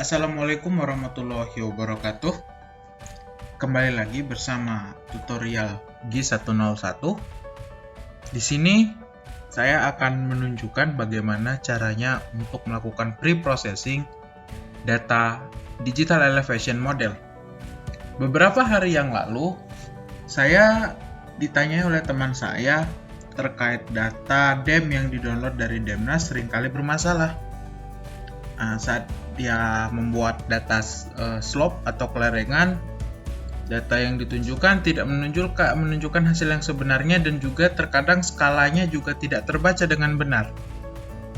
Assalamualaikum warahmatullahi wabarakatuh. Kembali lagi bersama tutorial G101. Di sini saya akan menunjukkan bagaimana caranya untuk melakukan pre-processing data digital elevation model. Beberapa hari yang lalu saya ditanya oleh teman saya terkait data DEM yang didownload dari Demnas seringkali bermasalah. Saat dia membuat data slope atau kelerengan, data yang ditunjukkan tidak menunjukkan hasil yang sebenarnya, dan juga terkadang skalanya juga tidak terbaca dengan benar.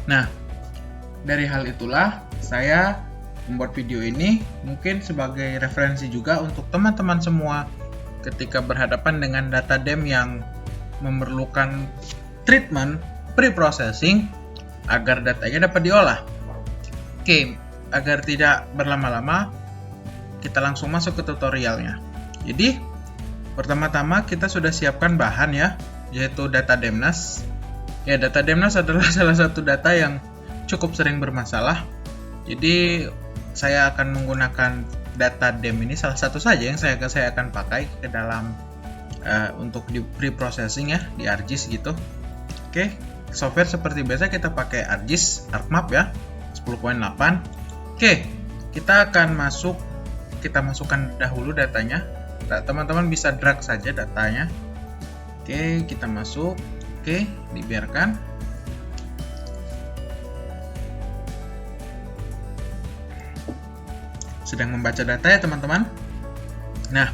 Nah, dari hal itulah saya membuat video ini mungkin sebagai referensi juga untuk teman-teman semua ketika berhadapan dengan data DEM yang memerlukan treatment pre-processing agar datanya dapat diolah. Oke, agar tidak berlama-lama, kita langsung masuk ke tutorialnya. Jadi, pertama-tama kita sudah siapkan bahan ya, yaitu data Demnas. Ya, data Demnas adalah salah satu data yang cukup sering bermasalah. Jadi, saya akan menggunakan data DEM ini salah satu saja yang saya akan pakai ke dalam untuk di pre-processing ya, di ArcGIS gitu. Oke, software seperti biasa kita pakai ArcGIS, ArcMap ya, 10.8. Oke, kita akan kita masukkan dahulu datanya. Teman-teman bisa drag saja datanya. Oke, kita masuk. Oke, dibiarkan. Sedang membaca data ya teman-teman. Nah,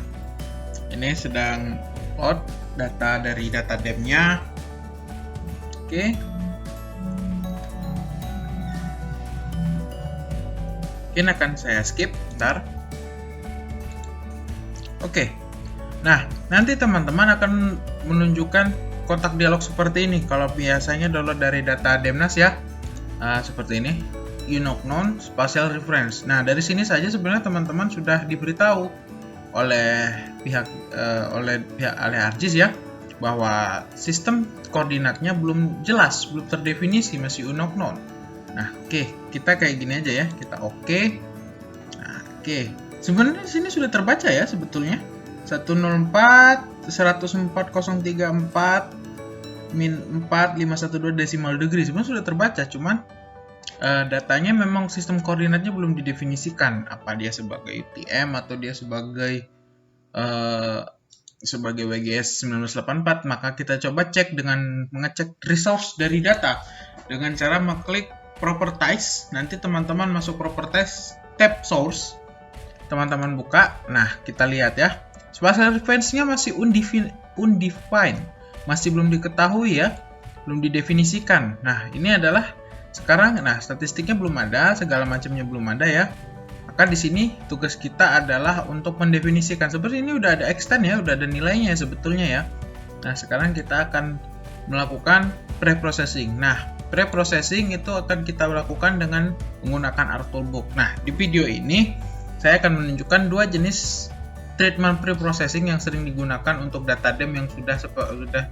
ini sedang load data dari data DEM-nya. Oke. Mungkin akan saya skip, bentar. Oke. Nah, nanti teman-teman akan menunjukkan kotak dialog seperti ini. Kalau biasanya download dari data Demnas ya, seperti ini, unknown spatial reference. Nah, dari sini saja sebenarnya teman-teman sudah diberitahu oleh pihak ArcGIS ya, bahwa sistem koordinatnya belum jelas, belum terdefinisi, masih unknown. Nah, oke, kita kayak gini aja ya, kita oke. Nah, oke. Sebenarnya di sini sudah terbaca ya sebetulnya. 104 104.034 min 4512 decimal degree sebenarnya sudah terbaca, cuman datanya memang sistem koordinatnya belum didefinisikan, apa dia sebagai UTM atau dia sebagai WGS 1984. Maka kita coba cek dengan mengecek resource dari data dengan cara mengklik properties. Nanti teman-teman masuk properties, tab source, teman-teman buka. Nah, kita lihat ya, spatial reference-nya masih undefined, masih belum diketahui ya, belum didefinisikan. Nah, ini adalah sekarang, nah statistiknya belum ada, segala macamnya belum ada ya. Maka di sini tugas kita adalah untuk mendefinisikan. Seperti ini udah ada extend ya, udah ada nilainya sebetulnya ya. Nah, sekarang kita akan melakukan pre-processing. Nah, pre-processing itu akan kita lakukan dengan menggunakan ArcToolbox. Nah, di video ini saya akan menunjukkan dua jenis treatment pre-processing yang sering digunakan untuk data DEM yang sudah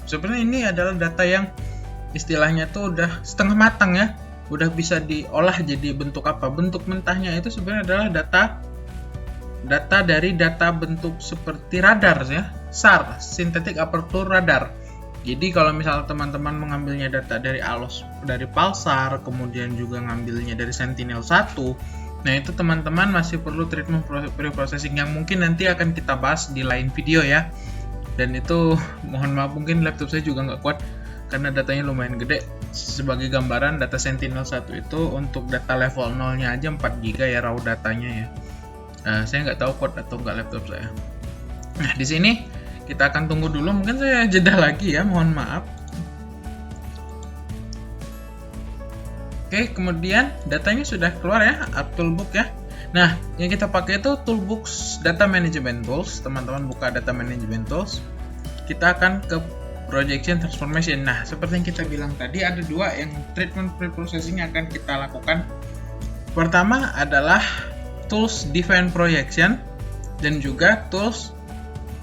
sebenarnya ini adalah data yang istilahnya tuh udah setengah matang ya, udah bisa diolah jadi bentuk apa. Bentuk mentahnya itu sebenarnya adalah data dari data bentuk seperti radar ya, SAR, Synthetic Aperture Radar. Jadi kalau misalnya teman-teman mengambilnya data dari ALOS, dari Pulsar, kemudian juga ngambilnya dari Sentinel-1, nah itu teman-teman masih perlu treatment pre-processing yang mungkin nanti akan kita bahas di lain video ya. Dan itu mohon maaf, mungkin laptop saya juga nggak kuat karena datanya lumayan gede. Sebagai gambaran, data Sentinel-1 itu untuk data level 0-nya aja 4 GB ya raw datanya ya. Saya nggak tahu kuat atau nggak laptop saya. Nah, di sini kita akan tunggu dulu, mungkin saya jeda lagi ya, mohon maaf. Oke, kemudian datanya sudah keluar ya, ArcToolbox ya. Nah, yang kita pakai itu Toolbox Data Management Tools. Teman-teman buka Data Management Tools. Kita akan ke Projection Transformation. Nah, seperti yang kita bilang tadi, ada dua yang treatment pre-processing yang akan kita lakukan. Pertama adalah Tools Define Projection dan juga Tools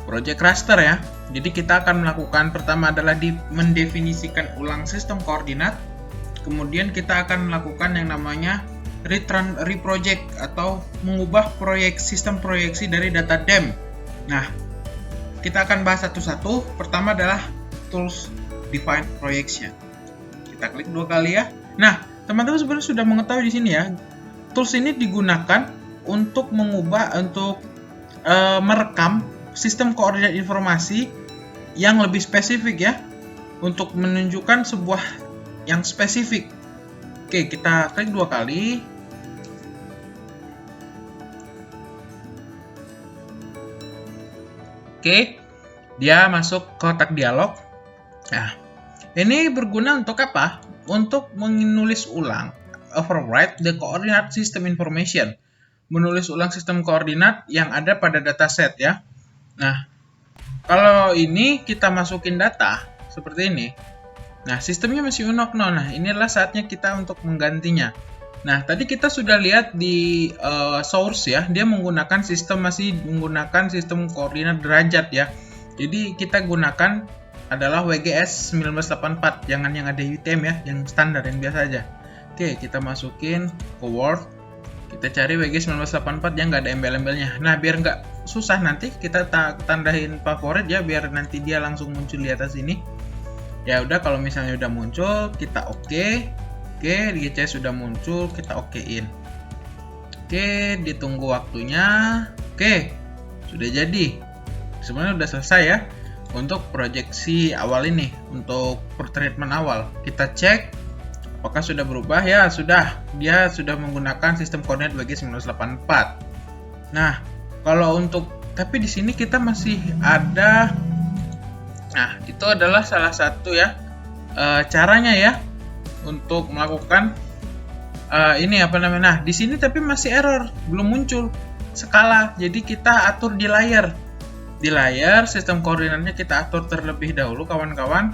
Project Raster ya. Jadi kita akan melakukan pertama adalah mendefinisikan ulang sistem koordinat. Kemudian kita akan melakukan yang namanya reproject atau mengubah sistem proyeksi dari data DEM. Nah, kita akan bahas satu-satu. Pertama adalah tools define projection. Kita klik 2 kali ya. Nah, teman-teman sebenarnya sudah mengetahui di sini ya. Tools ini digunakan untuk merekam sistem koordinat informasi yang lebih spesifik ya, untuk menunjukkan sebuah yang spesifik. Oke, kita klik 2 kali. Oke, dia masuk kotak dialog. Nah, ini berguna untuk apa? Untuk menulis ulang, overwrite the coordinate system information. Menulis ulang sistem koordinat yang ada pada dataset ya. Nah, kalau ini kita masukin data seperti ini. Nah, sistemnya masih unokno. Nah, ini adalah saatnya kita untuk menggantinya. Nah, tadi kita sudah lihat di source ya, dia masih menggunakan sistem koordinat derajat ya. Jadi kita gunakan adalah WGS 1984, jangan yang ada UTM ya, yang standar, yang biasa aja. Oke, kita masukin ke Word. Kita cari WGS 1984 yang nggak ada embel-embelnya. Nah, biar nggak susah nanti kita tandain favorit ya, biar nanti dia langsung muncul di atas ini. Ya udah, kalau misalnya udah muncul, kita oke. Oke, DGCS sudah muncul, kita okein. Oke, ditunggu waktunya. Oke, sudah jadi. Sebenarnya sudah selesai ya untuk proyeksi awal ini, untuk treatment awal. Kita cek apakah sudah berubah ya, sudah. Dia sudah menggunakan sistem koordinat WGS 1984. Nah, kalau tapi di sini kita masih ada. Nah, itu adalah salah satu ya caranya ya untuk melakukan Nah, di sini tapi masih error, belum muncul skala. Jadi kita atur di layar. Di layar sistem koordinatnya kita atur terlebih dahulu kawan-kawan.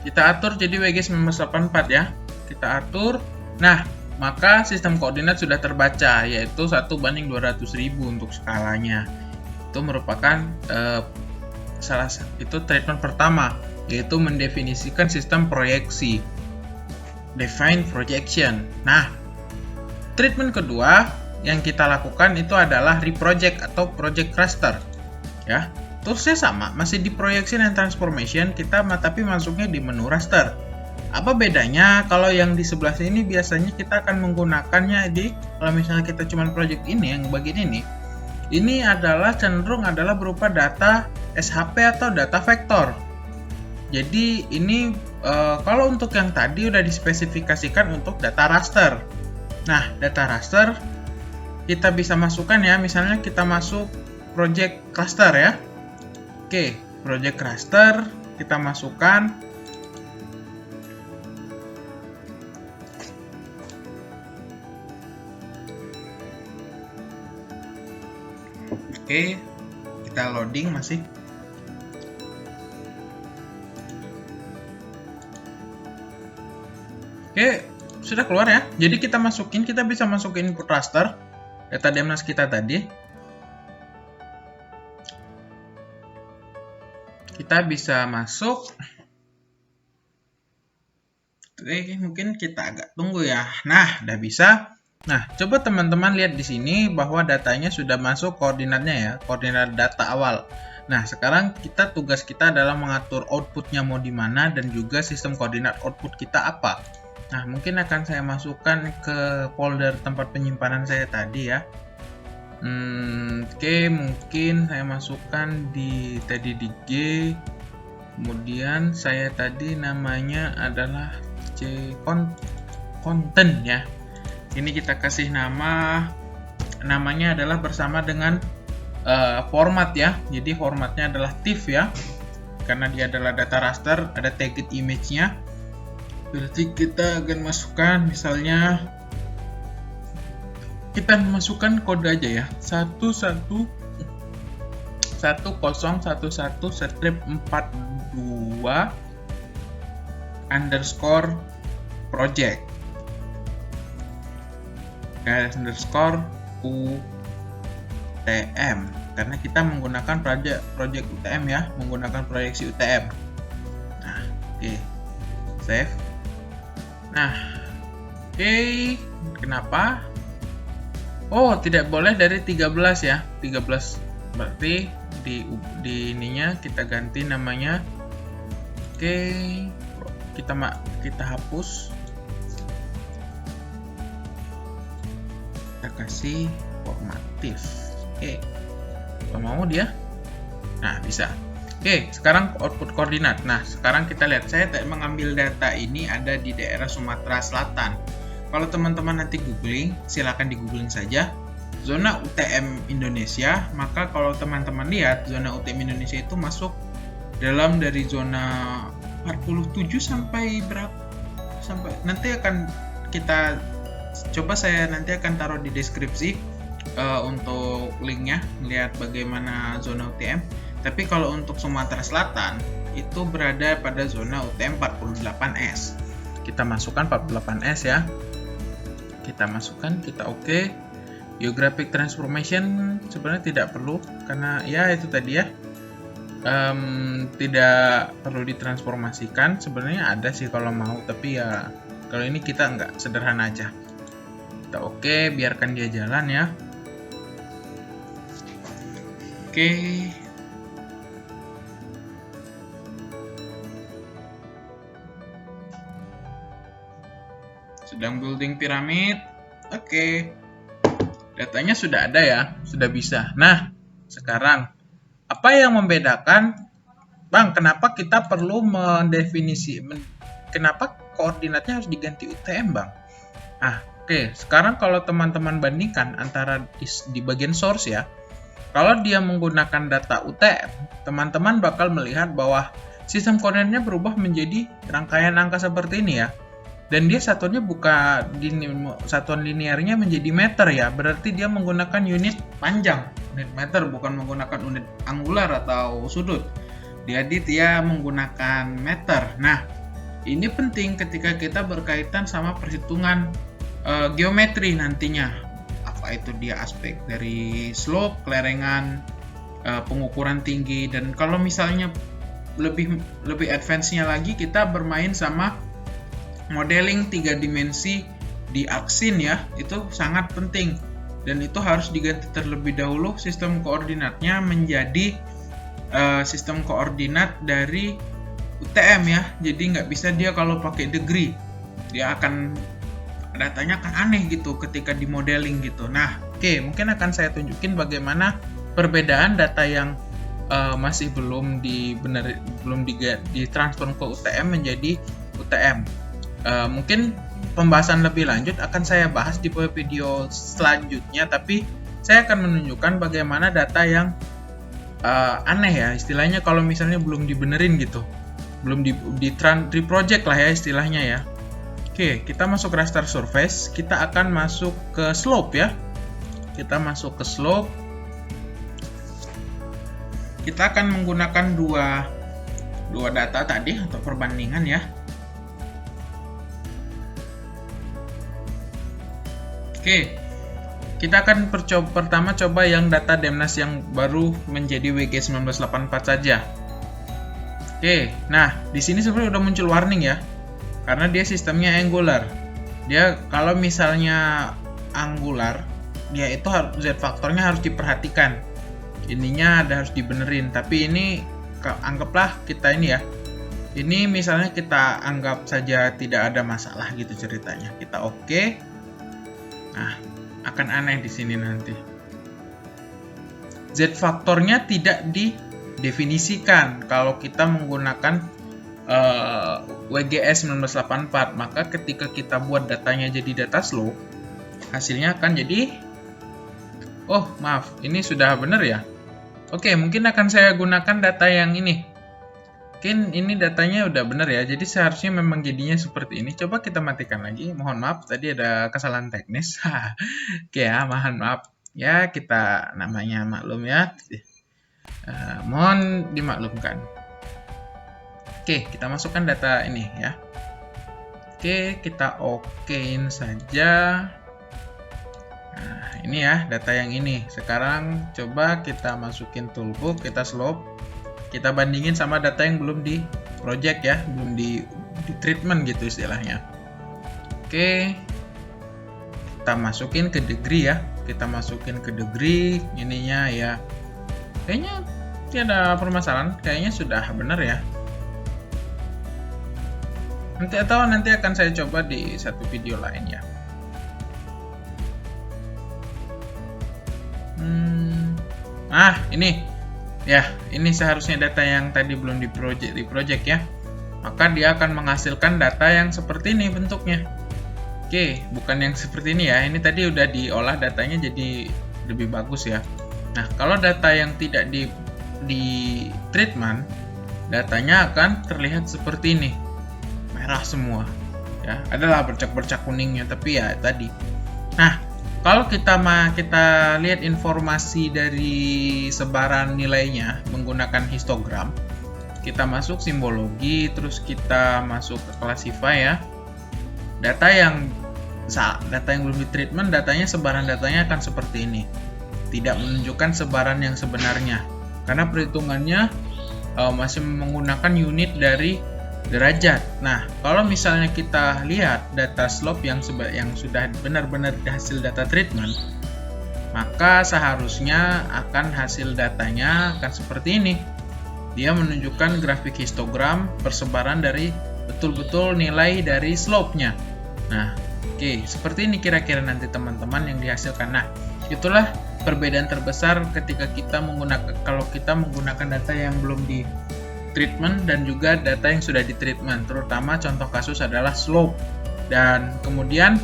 Kita atur jadi WGS 1984 ya. Kita atur. Nah, maka sistem koordinat sudah terbaca, yaitu 1:200.000 untuk skalanya. Itu merupakan itu treatment pertama, yaitu mendefinisikan sistem proyeksi, define projection. Nah, treatment kedua yang kita lakukan itu adalah reproject atau project raster ya. Toolsnya sama, masih di projection and transformation, tapi masuknya di menu raster. Apa bedanya? Kalau yang di sebelah sini biasanya kita akan menggunakannya kalau misalnya kita cuma project ini, yang bagian ini cenderung adalah berupa data SHP atau data vektor. Jadi ini kalau untuk yang tadi udah dispesifikasikan untuk data raster. Nah, data raster kita bisa masukkan ya, misalnya kita masuk project cluster ya. Oke, project cluster kita masukkan. Oke, kita loading masih. Oke, sudah keluar ya. Jadi kita bisa masukin input raster data DEMNAS kita tadi. Kita bisa masuk. Oke, mungkin kita agak tunggu ya. Nah, udah bisa. Nah, coba teman-teman lihat di sini bahwa datanya sudah masuk koordinatnya ya, koordinat data awal. Nah, sekarang tugas kita adalah mengatur outputnya mau di mana dan juga sistem koordinat output kita apa. Nah, mungkin akan saya masukkan ke folder tempat penyimpanan saya tadi ya. Oke, mungkin saya masukkan di G. Kemudian saya tadi namanya adalah content ya. Ini kita kasih namanya adalah bersama dengan format ya. Jadi formatnya adalah TIFF ya. Karena dia adalah data raster, ada tagged image-nya. Berarti kita akan masukkan misalnya kita masukkan kode aja ya, 1011 strip 42 underscore project underscore UTM, karena kita menggunakan project UTM ya, menggunakan proyeksi UTM. Nah, oke, save. Nah, Oke, kenapa? Oh, tidak boleh dari 13 ya. 13 berarti di ininya kita ganti namanya. Oke, kita hapus. Kita kasih formatif. Oke. Apa mau dia? Nah, bisa. Oke, sekarang output koordinat. Nah, sekarang kita lihat, saya mengambil data ini ada di daerah Sumatera Selatan. Kalau teman-teman nanti googling, silakan di googling saja zona UTM Indonesia. Maka kalau teman-teman lihat, zona UTM Indonesia itu masuk dalam dari zona 47 sampai berapa? Sampai nanti akan kita coba, saya nanti akan taruh di deskripsi untuk linknya, melihat bagaimana zona UTM. Tapi kalau untuk Sumatera Selatan itu berada pada zona UTM 48S. Kita masukkan 48S ya. Kita masukkan, kita oke. Geographic transformation sebenarnya tidak perlu karena ya itu tadi ya. Tidak perlu ditransformasikan. Sebenarnya ada sih kalau mau, tapi ya kalau ini kita nggak, sederhana aja. Kita oke, biarkan dia jalan ya. Oke. Sedang building piramid. Oke. Datanya sudah ada ya, sudah bisa. Nah, sekarang apa yang membedakan, Bang, kenapa kita perlu kenapa koordinatnya harus diganti UTM, Bang? Oke. Sekarang kalau teman-teman bandingkan antara di bagian source ya, kalau dia menggunakan data UTM, teman-teman bakal melihat bahwa sistem koordinatnya berubah menjadi rangkaian angka seperti ini ya. Dan dia satuannya satuan linearnya menjadi meter ya. Berarti dia menggunakan unit panjang, unit meter, bukan menggunakan unit angular atau sudut. Jadi dia menggunakan meter. Nah, ini penting ketika kita berkaitan sama perhitungan geometri nantinya. Apa itu dia aspek dari slope, kelerengan, pengukuran tinggi, dan kalau misalnya lebih advance-nya lagi, kita bermain sama modeling 3 dimensi di Axin ya. Itu sangat penting dan itu harus diganti terlebih dahulu sistem koordinatnya menjadi sistem koordinat dari UTM ya. Jadi nggak bisa dia kalau pakai degree, dia akan datanya akan aneh gitu ketika di modeling gitu. Nah, oke, mungkin akan saya tunjukin bagaimana perbedaan data yang masih belum ditransfer ke UTM menjadi UTM. Mungkin pembahasan lebih lanjut akan saya bahas di video selanjutnya, tapi saya akan menunjukkan bagaimana data yang aneh ya, istilahnya kalau misalnya belum dibenerin gitu, belum di project lah ya istilahnya ya. Oke, kita masuk raster surface, kita akan masuk ke slope ya. Kita masuk ke slope. Kita akan menggunakan dua data tadi atau perbandingan ya. Oke, kita akan pertama coba yang data Demnas yang baru menjadi WG 1984 saja. Oke, nah di sini sebenarnya udah muncul warning ya, karena dia sistemnya angular. Dia kalau misalnya angular, dia itu Z faktornya harus diperhatikan. Ininya harus dibenerin. Tapi ini anggaplah kita ini ya. Ini misalnya kita anggap saja tidak ada masalah gitu ceritanya. Kita oke. Nah, akan aneh di sini nanti. Z faktornya tidak didefinisikan kalau kita menggunakan WGS 1984, maka ketika kita buat datanya jadi data slope, hasilnya akan jadi, oh maaf, ini sudah benar ya. Oke, mungkin akan saya gunakan data yang ini. Mungkin ini datanya udah benar ya, jadi seharusnya memang jadinya seperti ini. Coba kita matikan lagi, mohon maaf tadi ada kesalahan teknis. Oke ya, mohon maaf ya, kita namanya maklum ya, mohon dimaklumkan. Oke, kita masukkan data ini ya. Oke, kita okein saja. Nah, ini ya data yang ini. Sekarang coba kita masukin toolbook, kita slope. Kita bandingin sama data yang belum di project ya, belum di treatment gitu istilahnya. Oke, kita masukin ke degree ya. Kita masukin ke degree ininya ya. Kayaknya tidak ada permasalahan, kayaknya sudah benar ya. Nanti akan saya coba di satu video lain ya. Ini ya, ini seharusnya data yang tadi belum di project ya. Maka dia akan menghasilkan data yang seperti ini bentuknya. Oke, bukan yang seperti ini ya. Ini tadi udah diolah datanya jadi lebih bagus ya. Nah, kalau data yang tidak di treatment, datanya akan terlihat seperti ini. Merah semua. Ya, adalah bercak-bercak kuningnya, tapi ya tadi. Nah, kalau kita lihat informasi dari sebaran nilainya menggunakan histogram, kita masuk simbologi, terus kita masuk ke classify ya. Data yang belum di treatment, sebaran datanya akan seperti ini. Tidak menunjukkan sebaran yang sebenarnya, karena perhitungannya masih menggunakan unit dari derajat. Nah, kalau misalnya kita lihat data slope yang sudah benar-benar hasil data treatment, maka seharusnya hasil datanya akan seperti ini. Dia menunjukkan grafik histogram persebaran dari betul-betul nilai dari slope-nya. Nah, oke, seperti ini kira-kira nanti teman-teman yang dihasilkan. Nah, itulah perbedaan terbesar ketika kalau kita menggunakan data yang belum di treatment dan juga data yang sudah di treatment, terutama contoh kasus adalah slope, dan kemudian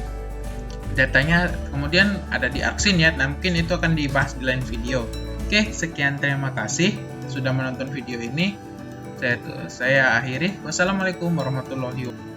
datanya kemudian ada di Arcsine ya. Nah, mungkin itu akan dibahas di lain video. Oke, sekian, terima kasih sudah menonton video ini. Saya akhiri. Wassalamualaikum warahmatullahi wabarakatuh.